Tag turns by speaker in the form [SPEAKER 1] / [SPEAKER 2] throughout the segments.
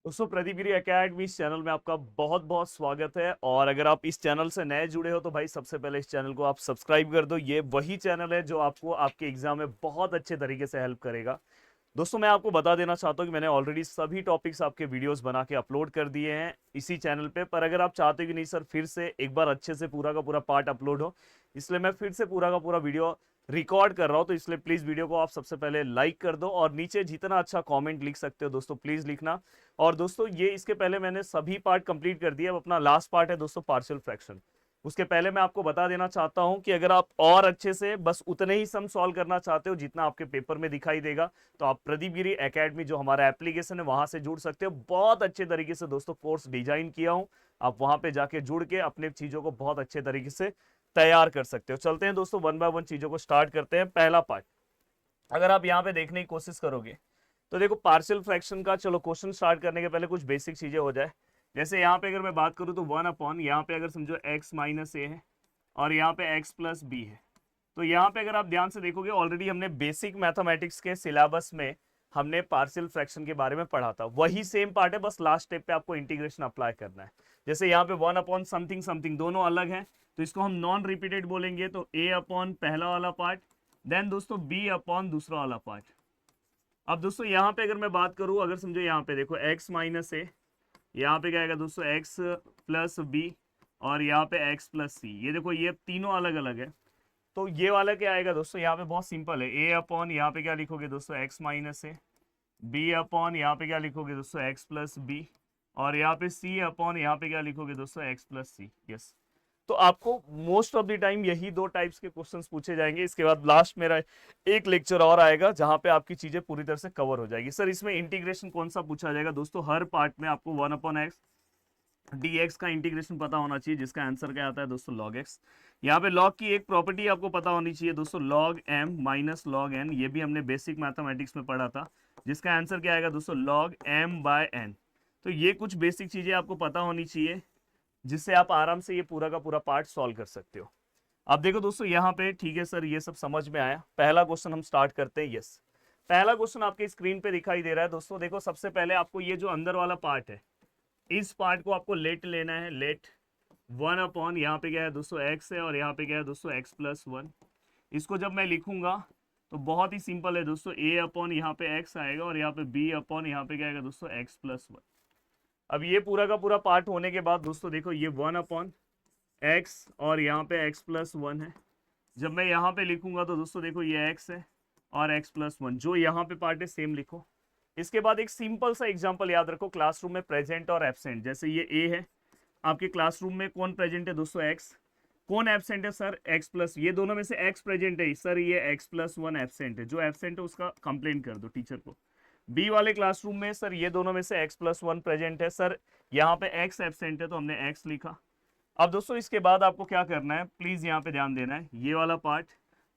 [SPEAKER 1] दोस्तों प्रदीपगिरी एकेडमी इस चैनल में आपका बहुत बहुत स्वागत है। और अगर आप इस चैनल से नए जुड़े हो तो भाई सबसे पहले इस चैनल को आप सब्सक्राइब कर दो। ये वही चैनल है जो आपको आपके एग्जाम में बहुत अच्छे तरीके से हेल्प करेगा। दोस्तों मैं आपको बता देना चाहता हूँ कि मैंने ऑलरेडी सभी टॉपिक्स आपके वीडियोस बना के अपलोड कर दिए हैं इसी चैनल पे। पर अगर आप चाहते हो कि नहीं सर फिर से एक बार अच्छे से पूरा का पूरा पार्ट अपलोड हो, इसलिए मैं फिर से पूरा का पूरा वीडियो रिकॉर्ड कर रहा हूँ। तो इसलिए प्लीज वीडियो को आप सबसे पहले लाइक कर दो और नीचे जितना अच्छा कमेंट लिख सकते हो दोस्तों प्लीज लिखना। और दोस्तों ये इसके पहले मैंने सभी पार्ट कंप्लीट कर दिए। अब अपना लास्ट पार्ट है दोस्तों पार्शियल फ्रैक्शन। उसके पहले मैं आपको बता देना चाहता हूं कि अगर आप और अच्छे से बस उतने ही सम सॉल्व करना चाहते हो जितना आपके पेपर में दिखाई देगा, तो आप प्रदीप गिरी एकेडमी जो हमारा एप्लीकेशन है वहां से जुड़ सकते हो। बहुत अच्छे तरीके से दोस्तों कोर्स डिजाइन किया हूं, आप वहां पे जाके जुड़ के अपने चीजों को बहुत अच्छे तरीके से तैयार कर सकते हो। चलते हैं दोस्तों वन बाय वन चीजों को स्टार्ट करते हैं। पहला पार्ट अगर आप यहाँ पे देखने की कोशिश करोगे तो देखो पार्शियल फ्रैक्शन का, चलो क्वेश्चन स्टार्ट करने के पहले कुछ बेसिक चीजें हो जाए। जैसे यहाँ पे अगर मैं बात करूँ तो वन अपॉन यहाँ पे अगर समझो एक्स माइनस ए है और यहाँ पे एक्स प्लस बी है। तो यहाँ पे अगर आप ध्यान से देखोगे ऑलरेडी हमने बेसिक मैथमेटिक्स के सिलेबस में हमने पार्शियल फ्रैक्शन के बारे में पढ़ा था। वही सेम पार्ट है, बस लास्ट स्टेप पे आपको इंटीग्रेशन अप्लाई करना है। जैसे यहाँ पे वन अपॉन समथिंग समथिंग दोनों अलग हैं, तो इसको हम नॉन रिपीटेड बोलेंगे। तो ए अपॉन पहला वाला पार्ट, देन दोस्तों बी अपॉन दूसरा वाला पार्ट। अब दोस्तों यहाँ पे अगर मैं बात करूँ, अगर समझो यहाँ पे देखो x माइनस ए, यहाँ पे क्या आएगा दोस्तों x प्लस बी और यहाँ पे x प्लस सी। ये देखो ये तीनों अलग अलग है। तो ये वाला क्या आएगा दोस्तों, यहाँ पे बहुत सिंपल है। a अपॉन यहाँ पे क्या लिखोगे दोस्तों x माइनस ए, b अपॉन यहाँ पे क्या लिखोगे दोस्तों x प्लस बी और यहाँ पे c अपॉन यहाँ पे क्या लिखोगे दोस्तों x प्लस सी। यस, तो आपको मोस्ट ऑफ द टाइम यही दो टाइप्स के क्वेश्चंस पूछे जाएंगे। इसके बाद लास्ट मेरा एक लेक्चर और आएगा जहां पे आपकी चीजें पूरी तरह से कवर हो जाएगी। सर इसमें इंटीग्रेशन कौन सा पूछा जाएगा दोस्तों, हर पार्ट में आपको one upon x D x का इंटीग्रेशन पता होना चाहिए, जिसका आंसर क्या आता है दोस्तों लॉग एक्स। यहाँ पे लॉग की एक प्रॉपर्टी आपको पता होनी चाहिए दोस्तों, log M minus log N. ये भी हमने बेसिक मैथमेटिक्स में पढ़ा था, जिसका आंसर क्या आएगा दोस्तों लॉग एम बाय एन। तो ये कुछ बेसिक चीजें आपको पता होनी चाहिए जिससे आप आराम से ये पूरा का पूरा पार्ट सॉल्व कर सकते हो। अब देखो दोस्तों यहाँ पे, ठीक है सर ये सब समझ में आया। पहला क्वेश्चन हम स्टार्ट करते हैं। यस, पहला क्वेश्चन आपके स्क्रीन पे दिखाई दे रहा है दोस्तों। देखो सबसे पहले आपको ये जो अंदर वाला पार्ट है, इस पार्ट को आपको लेट लेना है। लेट वन अपॉन यहाँ पे क्या है दोस्तों एक्स है और यहाँ पे क्या है दोस्तों एक्स प्लस वन। इसको जब मैं लिखूंगा तो बहुत ही सिंपल है दोस्तों, ए अपॉन यहाँ पे एक्स आएगा और यहाँ पे बी अपॉन यहाँ पे क्या आएगा दोस्तों एक्स प्लस वन। अब ये पूरा का पूरा पार्ट होने के बाद दोस्तों देखो ये वन अपॉन एक्स और यहाँ पे एक्स प्लस वन है। जब मैं यहाँ पे लिखूंगा तो दोस्तों देखो ये एक्स है और एक्स प्लस वन, जो यहाँ पे पार्ट है सेम लिखो। इसके बाद एक सिंपल सा एग्जांपल याद रखो, क्लासरूम में प्रेजेंट और एब्सेंट। जैसे ये ए है, आपके क्लासरूम में कौन प्रेजेंट है दोस्तों एक्स, कौन एब्सेंट है सर एक्स प्लस। ये दोनों में से एक्स प्रेजेंट है सर, ये एक्स प्लस वन एब्सेंट है। जो एब्सेंट है उसका कंप्लेंट कर दो टीचर को। बी वाले क्लासरूम में सर ये दोनों में से एक्स प्लस वन प्रेजेंट है सर, यहाँ पे एक्स एब्सेंट है तो हमने एक्स लिखा। अब दोस्तों इसके बाद आपको क्या करना है, प्लीज यहाँ पे ध्यान देना है। ये वाला पार्ट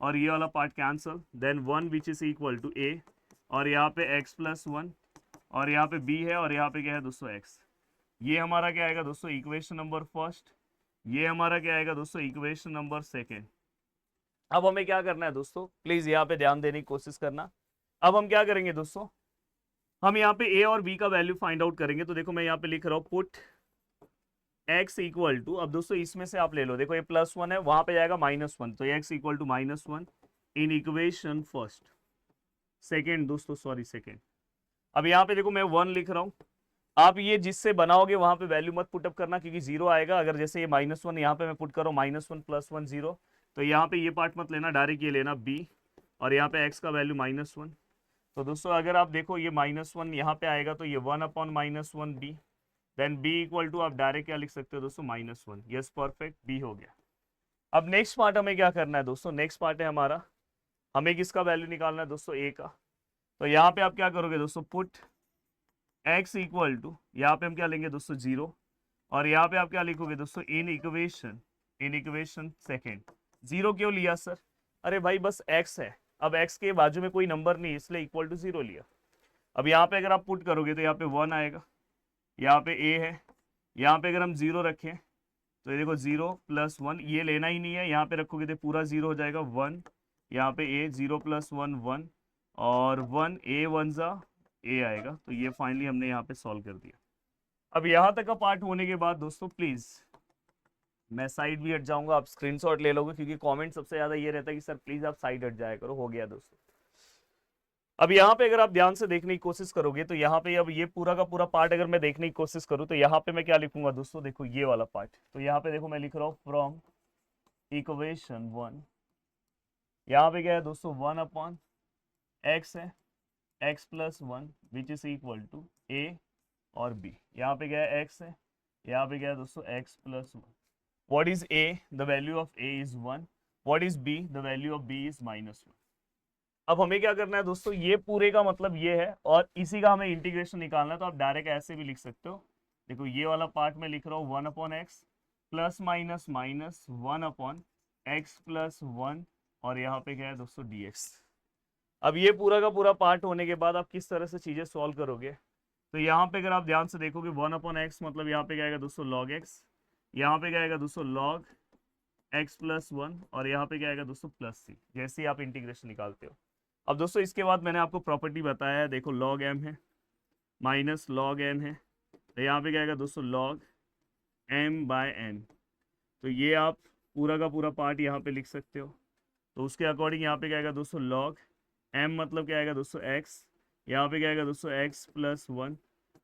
[SPEAKER 1] और ये वाला part cancel, then one which is equal to A और यहाँ पे एक्स प्लस वन और यहाँ पे बी है और यहाँ पे क्या है दोस्तों एक्स। ये हमारा क्या आएगा दोस्तों इक्वेशन नंबर फर्स्ट, ये हमारा क्या आएगा दोस्तों इक्वेशन नंबर सेकेंड। अब हमें क्या करना है दोस्तों, प्लीज यहाँ पे ध्यान देने की कोशिश करना। अब हम क्या करेंगे दोस्तों, हम यहाँ पे a और b का वैल्यू फाइंड आउट करेंगे। तो देखो मैं यहाँ पे लिख रहा हूँ पुट x इक्वल टू, अब दोस्तों इसमें से आप ले लो, देखो ये प्लस वन है, वहां पे जाएगा माइनस वन, तो x equal to minus one in equation first second दोस्तों, सॉरी सेकेंड। अब यहाँ पे देखो मैं वन लिख रहा हूँ। आप ये जिससे बनाओगे वहां पे वैल्यू मत पुटअप करना क्योंकि जीरो आएगा। अगर जैसे ये माइनस वन यहाँ पे मैं पुट करूँ minus one plus one zero, तो यहाँ पे ये पार्ट मत लेना, डायरेक्ट ये लेना b और यहाँ पे x का वैल्यू माइनस वन। तो दोस्तों अगर आप देखो ये माइनस वन यहाँ पे आएगा तो ये one upon minus one B, then b equal to आप डायरेक्ट क्या लिख सकते हो दोस्तों minus one. Yes perfect, b हो गया। अब नेक्स्ट पार्ट हमें क्या करना है दोस्तों, नेक्स्ट पार्ट है हमारा, हमें किसका वैल्यू निकालना है दोस्तों a का। तो यहाँ पे आप क्या करोगे दोस्तों, पुट x इक्वल टू, यहाँ पे हम क्या लेंगे दोस्तों जीरो और यहाँ पे आप क्या लिखोगे दोस्तों इन इक्वेशन सेकेंड। जीरो क्यों लिया सर, अरे भाई बस x है, अब x के बाजू में कोई नंबर नहीं इसलिए इक्वल टू जीरो लिया। अब यहाँ पे अगर आप पुट करोगे तो यहाँ पे वन आएगा, यहाँ पे a है, यहाँ पे अगर हम जीरो रखें तो ये देखो जीरो प्लस वन, ये लेना ही नहीं है, यहाँ पे रखोगे तो पूरा जीरो हो जाएगा वन, यहाँ पे a zero plus one one और वन, a वन ज़ा ए आएगा। तो ये फाइनली हमने यहाँ पे सॉल्व कर दिया। अब यहाँ तक का पार्ट होने के बाद दोस्तों प्लीज मैं साइड भी हट जाऊंगा, आप स्क्रीनशॉट ले लोगे, क्योंकि कमेंट सबसे ज्यादा ये रहता है कि सर प्लीज आप साइड हट जाया करो। हो गया दोस्तों। अब यहाँ पे अगर आप ध्यान से देखने की कोशिश करोगे तो यहाँ पे अब ये पूरा का पूरा पार्ट अगर मैं देखने की कोशिश करूँ तो यहाँ पे मैं क्या लिखूंगा दोस्तों, देखो ये वाला पार्ट। तो यहाँ पे देखो मैं लिख रहा हूँ फ्रॉम इक्वेशन 1, यहाँ पे क्या है दोस्तों 1 अपॉन एक्स है, X plus 1 which is equal to A और बी। यहाँ पे क्या है एक्स है, यहाँ पे क्या है दोस्तों X plus 1। What is A, the value of A is 1। What is B, the value of B is -1। अब हमें क्या करना है दोस्तों, ये पूरे का मतलब ये है और इसी का हमें इंटीग्रेशन निकालना है। तो आप डायरेक्ट ऐसे भी लिख सकते हो। देखो ये वाला पार्ट में लिख रहा हूँ 1 upon x plus minus minus 1 upon x plus 1 और यहाँ पे क्या है दोस्तों dx। अब ये पूरा का पूरा पार्ट होने के बाद आप किस तरह से चीजें सॉल्व करोगे, तो यहाँ पे अगर आप ध्यान से देखोगे 1 अपॉन एक्स मतलब यहाँ पे क्या आएगा दोस्तों लॉग एक्स, यहाँ पे क्या आएगा दोस्तों लॉग एक्स प्लस 1 और यहाँ पे क्या आएगा दोस्तों प्लस सी, जैसे ही आप इंटीग्रेशन निकालते हो। अब दोस्तों इसके बाद मैंने आपको प्रॉपर्टी बताया है, देखो लॉग एम है माइनस लॉग एन है, तो यहाँ पे क्या आएगा दोस्तों लॉग एम बाय एन। तो ये आप पूरा का पूरा पार्ट यहाँ पे लिख सकते हो। तो उसके अकॉर्डिंग यहाँ पे क्या आएगा दोस्तों लॉग एम मतलब क्या आएगा दोस्तों एक्स, यहाँ पे क्या आएगा दोस्तों एक्स प्लस 1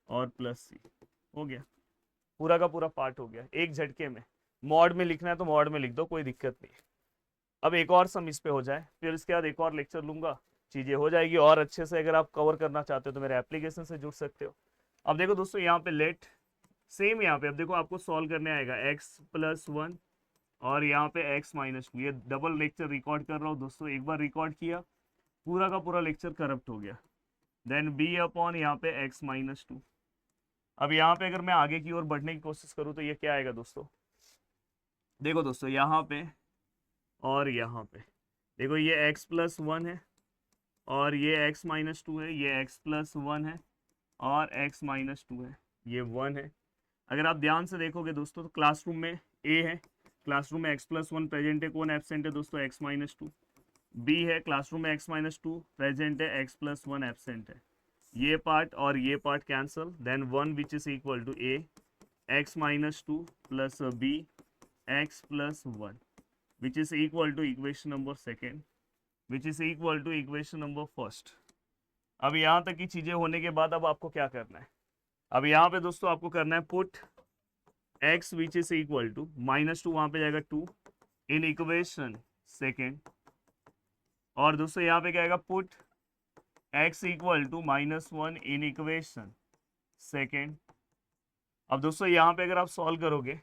[SPEAKER 1] और प्लस सी। हो गया, पूरा का पूरा पार्ट हो गया एक झटके में। मॉड में लिखना है तो मॉड में लिख दो, कोई दिक्कत नहीं। अब एक और सम इस पे हो जाए, फिर इसके बाद एक और लेक्चर लूंगा, चीजें हो जाएगी और अच्छे से। अगर आप कवर करना चाहते हो तो मेरे एप्लीकेशन से जुड़ सकते हो। अब देखो दोस्तों यहाँ पे लेट सेम, यहाँ पे अब देखो आपको सॉल्व करने आएगा एक्स प्लस 1 और यहाँ पे एक्स माइनस 2। ये डबल लेक्चर रिकॉर्ड कर रहा हूँ दोस्तों, एक बार रिकॉर्ड किया पूरा का पूरा लेक्चर करप्ट हो गया। देन बी अपॉन यहाँ पे एक्स माइनस 2। अब यहाँ पे अगर मैं आगे की ओर बढ़ने की कोशिश करूँ तो ये क्या आएगा दोस्तों, देखो दोस्तों यहाँ पे और यहाँ पे देखो ये x प्लस 1 है और ये x माइनस 2 है, ये x प्लस 1 है और x माइनस 2 है, ये 1 है। अगर आप ध्यान से देखोगे दोस्तों तो क्लासरूम में a है, क्लासरूम में x प्लस 1 प्रेजेंट है, कौन एब्सेंट है दोस्तों x माइनस 2। b है, क्लासरूम में x माइनस 2 प्रेजेंट है, x प्लस 1 एब्सेंट है। ये पार्ट और ये part cancel, then 1 which is equal to a x minus 2 plus b x plus 1 which is equal to equation number second, which is equal to equation number first। अब यहाँ तक की चीजें होने के बाद अब आपको क्या करना है, अब यहाँ पे दोस्तों आपको करना है put x which is equal to -2, वहां पे जाएगा 2 इन इक्वेशन सेकेंड, और दोस्तों यहाँ पे क्या आएगा put x equal to -1 in equation second. अब दोस्तों यहाँ पे अगर आप सॉल्व करोगे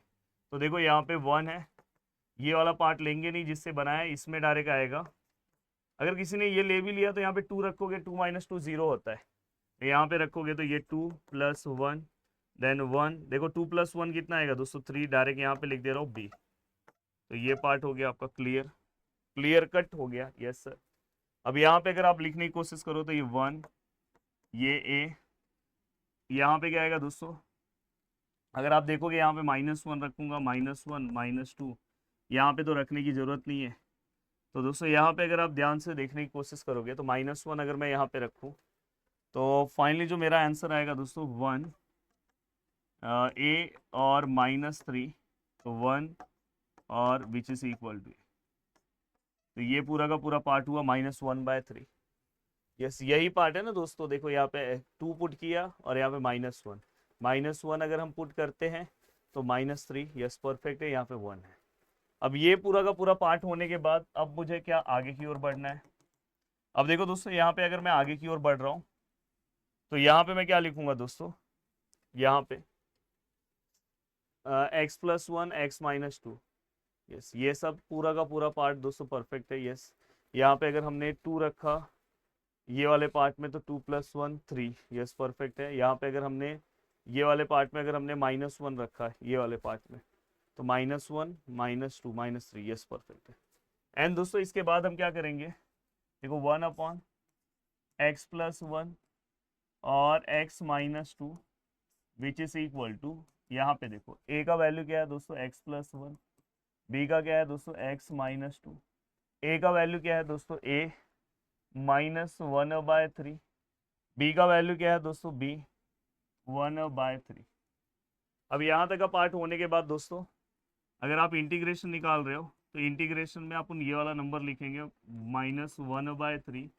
[SPEAKER 1] तो देखो यहाँ पे 1 है, ये वाला पार्ट लेंगे नहीं जिससे बनाया है, इसमें डायरेक्ट आएगा। अगर किसी ने ये ले भी लिया तो यहाँ पे 2 रखोगे, 2 माइनस 2 0 होता है, तो यहाँ पे रखोगे तो ये 2 प्लस 1 देन 1। देखो 2 प्लस 1 कितना आएगा दोस्तों 3, डायरेक्ट यहाँ पे लिख दे रहा हूँ b। तो ये पार्ट हो गया आपका क्लियर, क्लियर कट हो गया, यस सर। अब यहाँ पे अगर आप लिखने की कोशिश करो तो ये 1 ये a, यहाँ पे क्या आएगा दोस्तों, अगर आप देखोगे यहाँ पे -1 रखूंगा, -1 -2, यहाँ पे तो रखने की जरूरत नहीं है। तो दोस्तों यहाँ पे अगर आप ध्यान से देखने की कोशिश करोगे तो -1 अगर मैं यहाँ पे रखूँ तो फाइनली जो मेरा आंसर आएगा दोस्तों 1 a और -3, तो 1 और विच इज इक्वल टू, तो ये पूरा का पूरा पार्ट हुआ -1/3। यस यही पार्ट है ना दोस्तों, देखो यहाँ पे 2 पुट किया और यहाँ पे -1, -1 अगर हम पुट करते हैं तो -3, यस परफेक्ट है, यहाँ पे 1 है। अब ये पूरा का पूरा पार्ट होने के बाद अब मुझे क्या आगे की ओर बढ़ना है। अब देखो दोस्तों यहाँ पे अगर मैं आगे की ओर बढ़ रहा हूँ तो यहाँ पे मैं क्या लिखूंगा दोस्तों, यहाँ पे x plus 1 x minus 2, yes ये सब पूरा का पूरा पार्ट दोस्तों परफेक्ट है। यस यहाँ पे अगर हमने 2 रखा ये वाले पार्ट में तो 2 प्लस 1 3, यस परफेक्ट है। यहाँ पे अगर हमने ये वाले पार्ट में अगर हमने -1 रखा ये वाले पार्ट में तो -1 -2 -3, यस परफेक्ट है। एंड दोस्तों इसके बाद हम क्या करेंगे, देखो 1 अपॉन एक्स प्लस 1 और x minus 2 which is equal to, यहाँ पे देखो a का वैल्यू क्या है दोस्तों x प्लस 1, b का क्या है दोस्तों x माइनस 2, a का वैल्यू क्या है दोस्तों a -1/3 बी का वैल्यू क्या है दोस्तों, बी 1/3। अब यहाँ तक का पार्ट होने के बाद दोस्तों अगर आप इंटीग्रेशन निकाल रहे हो तो इंटीग्रेशन में अपन ये वाला नंबर लिखेंगे -1/3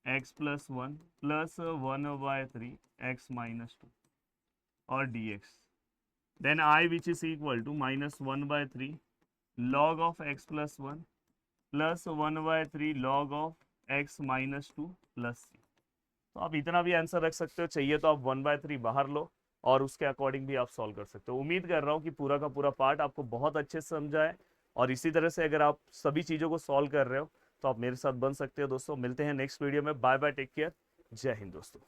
[SPEAKER 1] x + 1 प्लस 1/3 x - 2 और dx, then I which is equal to -1/3 log of x + 1 plus 1/3 log of x - 2 plus c। तो आप इतना भी आंसर रख सकते हो, चाहिए तो आप 1/3 बाहर लो और उसके अकॉर्डिंग भी आप सॉल्व कर सकते हो। उम्मीद कर रहा हूँ कि पूरा का पूरा पार्ट आपको बहुत अच्छे से समझा है, और इसी तरह से अगर आप सभी चीज़ों को सॉल्व कर रहे हो तो आप मेरे साथ बन सकते हो दोस्तों। मिलते हैं नेक्स्ट वीडियो में, बाय बाय, टेक केयर, जय हिंद दोस्तों।